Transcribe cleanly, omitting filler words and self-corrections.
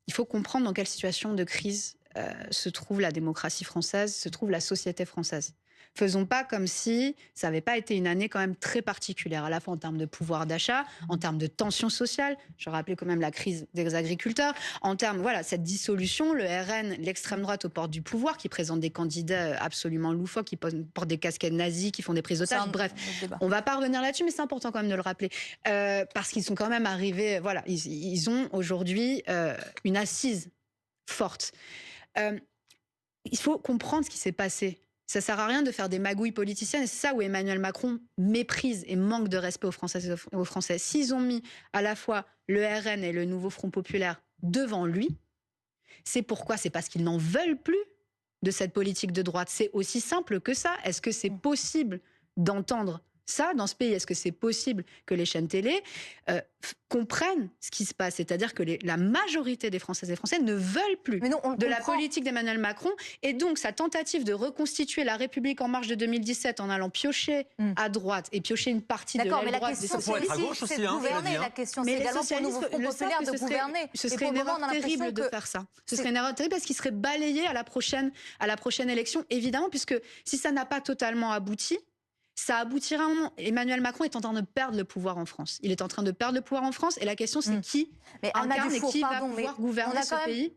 il faut comprendre dans quelle situation de crise se trouve la démocratie française, se trouve la société française. Faisons pas comme si ça n'avait pas été une année quand même très particulière, à la fois en termes de pouvoir d'achat, en termes de tension sociale. Je rappelais quand même la crise des agriculteurs, en termes, voilà, cette dissolution, le RN, l'extrême droite aux portes du pouvoir, qui présente des candidats absolument loufoques, qui portent des casquettes nazies, qui font des prises d'otages. Bref, on va pas revenir là-dessus, mais c'est important quand même de le rappeler, parce qu'ils sont quand même arrivés, voilà, ils ont aujourd'hui une assise forte. Il faut comprendre ce qui s'est passé. Ça sert à rien de faire des magouilles politiciennes. Et c'est ça où Emmanuel Macron méprise et manque de respect aux Français. S'ils ont mis à la fois le RN et le nouveau Front populaire devant lui, c'est pourquoi? C'est parce qu'ils n'en veulent plus de cette politique de droite. C'est aussi simple que ça. Est-ce que c'est possible d'entendre ça dans ce pays? Est-ce que c'est possible que les chaînes télé comprennent ce qui se passe? C'est-à-dire que la majorité des Françaises et Français ne veulent plus de la politique d'Emmanuel Macron. Et donc, sa tentative de reconstituer la République en marche de 2017 en allant piocher à droite et piocher une partie de l'aile droite des socialistes. C'est de gouverner, la question. C'est également pour le nouveau Front populaire de gouverner. Ce serait une erreur terrible de faire ça. Ce serait une erreur terrible parce qu'il serait balayé à la prochaine élection, évidemment, puisque si ça n'a pas totalement abouti, ça aboutira à un moment. Emmanuel Macron est en train de perdre le pouvoir en France. Il est en train de perdre le pouvoir en France et la question c'est qui incarne et qui va pouvoir gouverner ce pays.